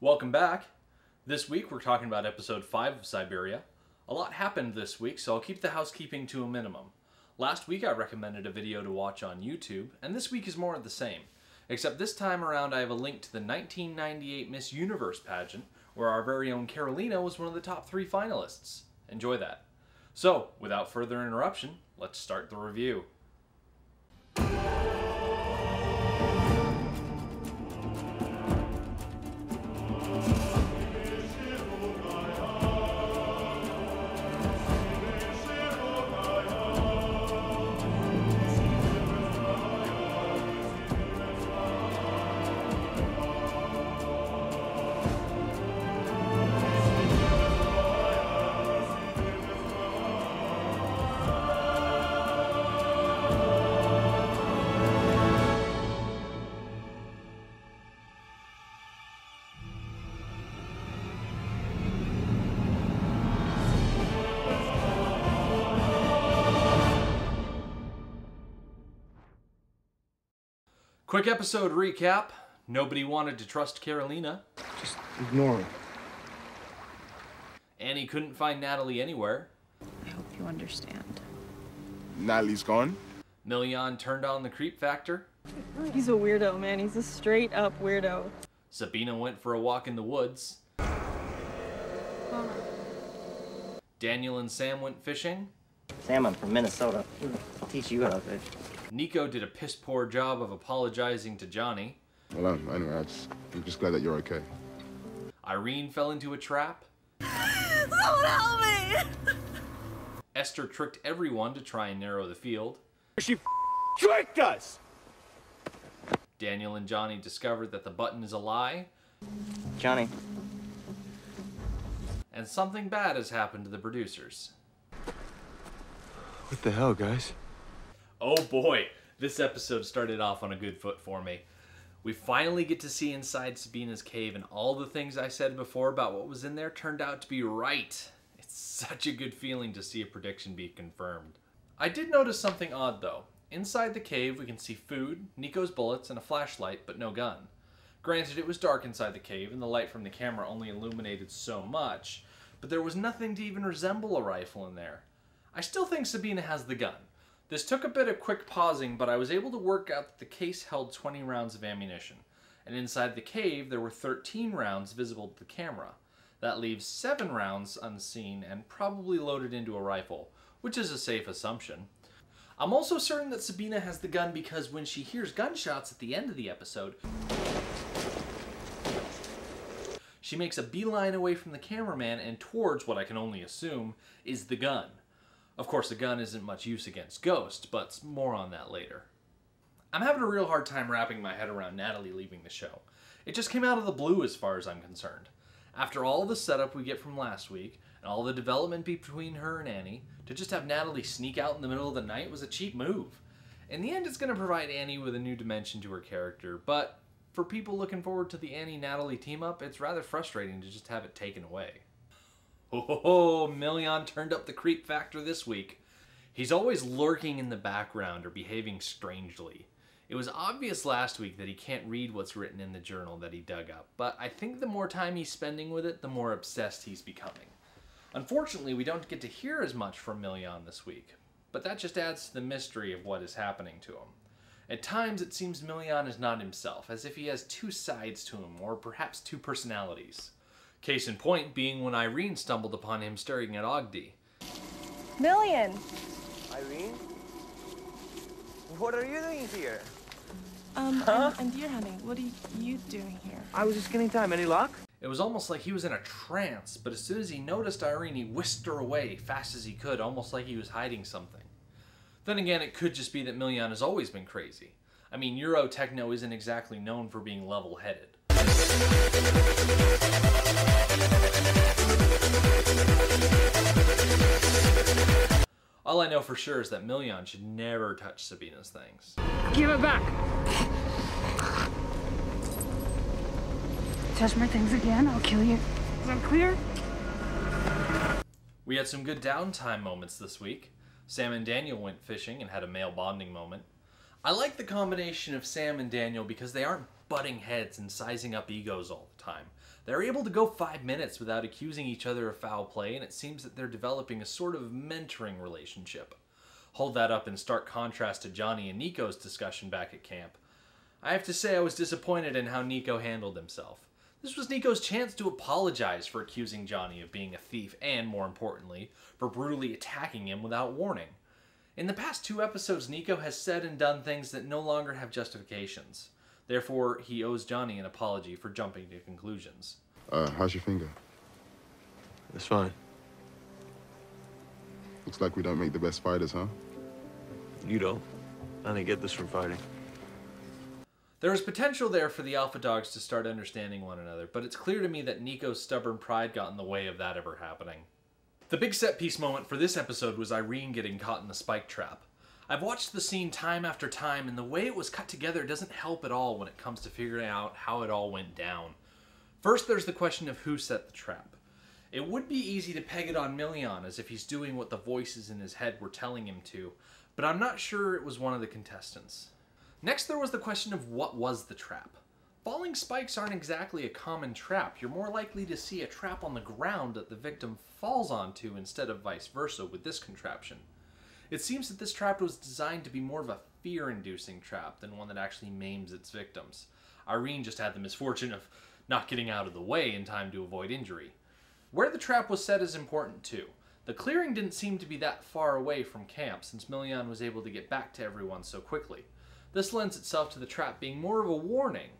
Welcome back. This week we're talking about episode 5 of Siberia. A lot happened this week, so I'll keep the housekeeping to a minimum. Last week I recommended a video to watch on YouTube, and this week is more of the same. Except this time around I have a link to the 1998 Miss Universe pageant, where our very own Carolina was one of the top 3 finalists. Enjoy that. So, without further interruption, let's start the review. Quick episode recap. Nobody wanted to trust Carolina. Just ignore him. Annie couldn't find Natalie anywhere. I hope you understand. Natalie's gone. Miljan turned on the creep factor. He's a weirdo, man. He's a straight up weirdo. Sabina went for a walk in the woods. Daniel and Sam went fishing. Sam, I'm from Minnesota. I'll teach you how to fish. Nico did a piss-poor job of apologizing to Johnny. Well, anyway, I'm just glad that you're okay. Irene fell into a trap. Someone help me! Esther tricked everyone to try and narrow the field. She tricked us! Daniel and Johnny discovered that the button is a lie. Johnny. And something bad has happened to the producers. What the hell, guys? Oh boy, this episode started off on a good foot for me. We finally get to see inside Sabina's cave, and all the things I said before about what was in there turned out to be right. It's such a good feeling to see a prediction be confirmed. I did notice something odd though. Inside the cave we can see food, Nico's bullets, and a flashlight, but no gun. Granted, it was dark inside the cave and the light from the camera only illuminated so much, but there was nothing to even resemble a rifle in there. I still think Sabina has the gun. This took a bit of quick pausing, but I was able to work out that the case held 20 rounds of ammunition, and inside the cave there were 13 rounds visible to the camera. That leaves 7 rounds unseen and probably loaded into a rifle, which is a safe assumption. I'm also certain that Sabina has the gun because when she hears gunshots at the end of the episode, she makes a beeline away from the cameraman and towards what I can only assume is the gun. Of course, the gun isn't much use against ghosts, but more on that later. I'm having a real hard time wrapping my head around Natalie leaving the show. It just came out of the blue as far as I'm concerned. After all the setup we get from last week, and all the development between her and Annie, to just have Natalie sneak out in the middle of the night was a cheap move. In the end, it's going to provide Annie with a new dimension to her character, but for people looking forward to the Annie-Natalie team-up, it's rather frustrating to just have it taken away. Oh, Miljan turned up the creep factor this week. He's always lurking in the background or behaving strangely. It was obvious last week that he can't read what's written in the journal that he dug up, but I think the more time he's spending with it, the more obsessed he's becoming. Unfortunately, we don't get to hear as much from Miljan this week, but that just adds to the mystery of what is happening to him. At times, it seems Miljan is not himself, as if he has 2 sides to him, or perhaps 2 personalities. Case in point being when Irene stumbled upon him staring at Ogdi. Miljan! Irene? What are you doing here? I'm deer hunting. What are you doing here? I was just getting time. Any luck? It was almost like he was in a trance, but as soon as he noticed Irene, he whisked her away fast as he could, almost like he was hiding something. Then again, it could just be that Miljan has always been crazy. I mean, Euro Techno isn't exactly known for being level-headed. All I know for sure is that Miljan should never touch Sabina's things. Give it back! Touch my things again, I'll kill you. Is that clear? We had some good downtime moments this week. Sam and Daniel went fishing and had a male bonding moment. I like the combination of Sam and Daniel because they aren't butting heads and sizing up egos all the time. They're able to go 5 minutes without accusing each other of foul play, and it seems that they're developing a sort of mentoring relationship. Hold that up in stark contrast to Johnny and Nico's discussion back at camp. I have to say I was disappointed in how Nico handled himself. This was Nico's chance to apologize for accusing Johnny of being a thief and, more importantly, for brutally attacking him without warning. In the past 2 episodes, Nico has said and done things that no longer have justifications. Therefore, he owes Johnny an apology for jumping to conclusions. How's your finger? It's fine. Looks like we don't make the best fighters, huh? You don't. I didn't get this from fighting. There is potential there for the alpha dogs to start understanding one another, but it's clear to me that Nico's stubborn pride got in the way of that ever happening. The big set piece moment for this episode was Irene getting caught in the spike trap. I've watched the scene time after time, and the way it was cut together doesn't help at all when it comes to figuring out how it all went down. First, there's the question of who set the trap. It would be easy to peg it on Milian, as if he's doing what the voices in his head were telling him to, but I'm not sure it was one of the contestants. Next, there was the question of what was the trap. Falling spikes aren't exactly a common trap. You're more likely to see a trap on the ground that the victim falls onto instead of vice versa with this contraption. It seems that this trap was designed to be more of a fear-inducing trap than one that actually maims its victims. Irene just had the misfortune of not getting out of the way in time to avoid injury. Where the trap was set is important too. The clearing didn't seem to be that far away from camp since Milian was able to get back to everyone so quickly. This lends itself to the trap being more of a warning,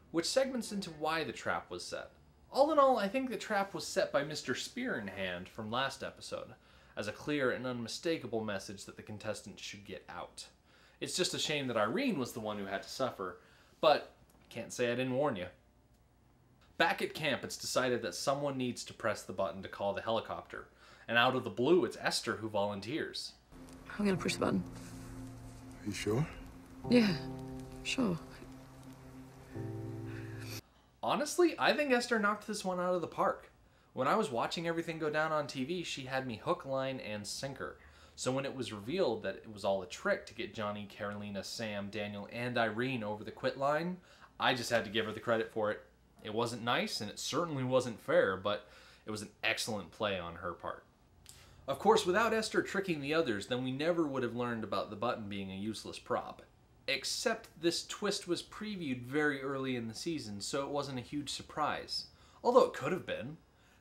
which segments into why the trap was set. All in all, I think the trap was set by Mr. Spear in Hand from last episode, as a clear and unmistakable message that the contestants should get out. It's just a shame that Irene was the one who had to suffer, but can't say I didn't warn you. Back at camp, it's decided that someone needs to press the button to call the helicopter, and out of the blue, it's Esther who volunteers. I'm gonna push the button. Are you sure? Yeah, sure. Honestly, I think Esther knocked this one out of the park. When I was watching everything go down on TV, she had me hook, line, and sinker. So when it was revealed that it was all a trick to get Johnny, Carolina, Sam, Daniel, and Irene over the quit line, I just had to give her the credit for it. It wasn't nice, and it certainly wasn't fair, but it was an excellent play on her part. Of course, without Esther tricking the others, then we never would have learned about the button being a useless prop. Except this twist was previewed very early in the season, so it wasn't a huge surprise. Although it could have been.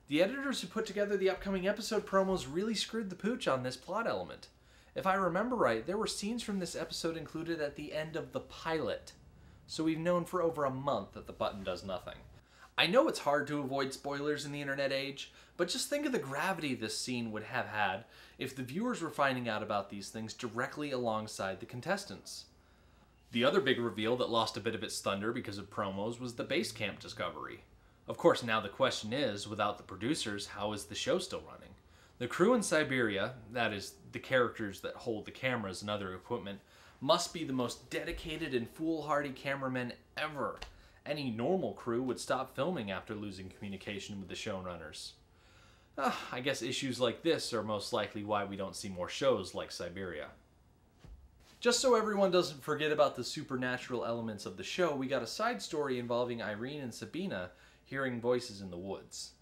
The editors who put together the upcoming episode promos really screwed the pooch on this plot element. If I remember right, there were scenes from this episode included at the end of the pilot. So we've known for over a month that the button does nothing. I know it's hard to avoid spoilers in the internet age, but just think of the gravity this scene would have had if the viewers were finding out about these things directly alongside the contestants. The other big reveal that lost a bit of its thunder because of promos was the base camp discovery. Of course, now the question is, without the producers, how is the show still running? The crew in Siberia, that is, the characters that hold the cameras and other equipment, must be the most dedicated and foolhardy cameramen ever. Any normal crew would stop filming after losing communication with the showrunners. I guess issues like this are most likely why we don't see more shows like Siberia. Just so everyone doesn't forget about the supernatural elements of the show, we got a side story involving Irene and Sabina hearing voices in the woods.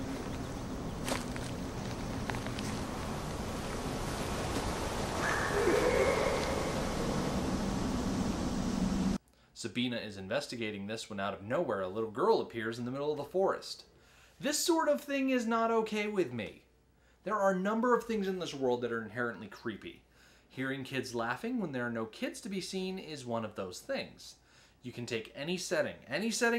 Sabina is investigating this when out of nowhere a little girl appears in the middle of the forest. This sort of thing is not okay with me. There are a number of things in this world that are inherently creepy. Hearing kids laughing when there are no kids to be seen is one of those things. You can take any setting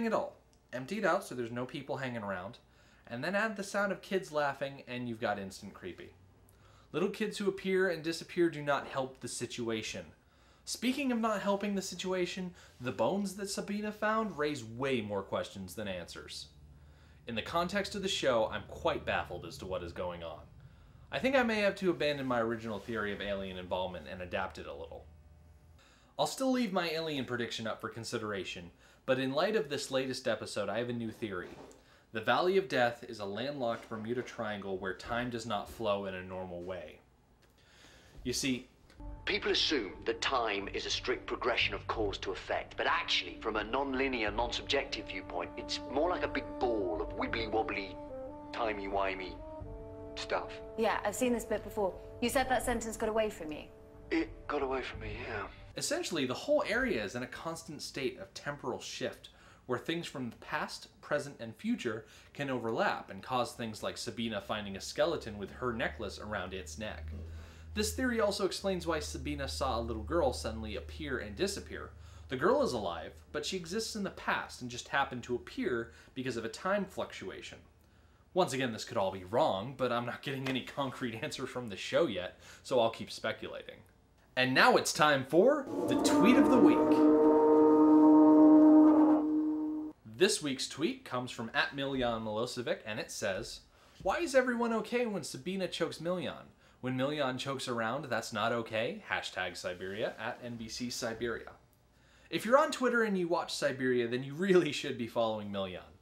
at all, empty it out so there's no people hanging around, and then add the sound of kids laughing and you've got instant creepy. Little kids who appear and disappear do not help the situation. Speaking of not helping the situation, the bones that Sabina found raise way more questions than answers. In the context of the show, I'm quite baffled as to what is going on. I think I may have to abandon my original theory of alien involvement and adapt it a little. I'll still leave my alien prediction up for consideration, but in light of this latest episode, I have a new theory. The Valley of Death is a landlocked Bermuda Triangle where time does not flow in a normal way. You see, People assume that time is a strict progression of cause to effect, but actually, from a non-linear, non-subjective viewpoint, it's more like a big ball of wibbly-wobbly, timey-wimey stuff. Yeah, I've seen this bit before. You said that sentence got away from you. It got away from me, yeah. Essentially, the whole area is in a constant state of temporal shift, where things from the past, present, and future can overlap and cause things like Sabina finding a skeleton with her necklace around its neck. This theory also explains why Sabina saw a little girl suddenly appear and disappear. The girl is alive, but she exists in the past and just happened to appear because of a time fluctuation. Once again, this could all be wrong, but I'm not getting any concrete answers from the show yet, so I'll keep speculating. And now it's time for the Tweet of the Week. This week's tweet comes from @Miljan Milosevic, and it says, "Why is everyone okay when Sabina chokes Miljan? When Miljan chokes around, that's not okay. #Siberia @NBC Siberia." If you're on Twitter and you watch Siberia, then you really should be following Miljan.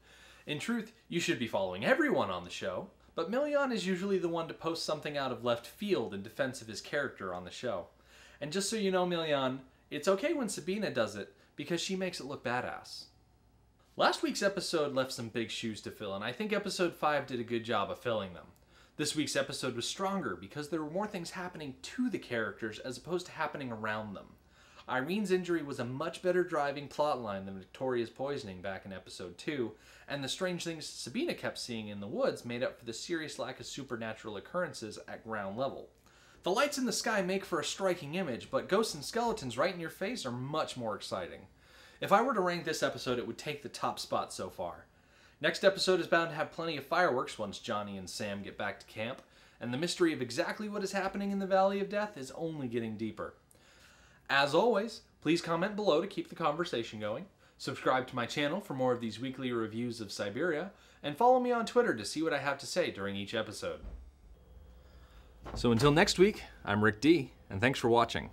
In truth, you should be following everyone on the show, but Miljan is usually the one to post something out of left field in defense of his character on the show. And just so you know, Miljan, it's okay when Sabina does it, because she makes it look badass. Last week's episode left some big shoes to fill, and I think episode 5 did a good job of filling them. This week's episode was stronger because there were more things happening to the characters as opposed to happening around them. Irene's injury was a much better driving plotline than Victoria's poisoning back in episode 2, and the strange things Sabina kept seeing in the woods made up for the serious lack of supernatural occurrences at ground level. The lights in the sky make for a striking image, but ghosts and skeletons right in your face are much more exciting. If I were to rank this episode, it would take the top spot so far. Next episode is bound to have plenty of fireworks once Johnny and Sam get back to camp, and the mystery of exactly what is happening in the Valley of Death is only getting deeper. As always, please comment below to keep the conversation going, subscribe to my channel for more of these weekly reviews of Siberia, and follow me on Twitter to see what I have to say during each episode. So until next week, I'm Rick D, and thanks for watching.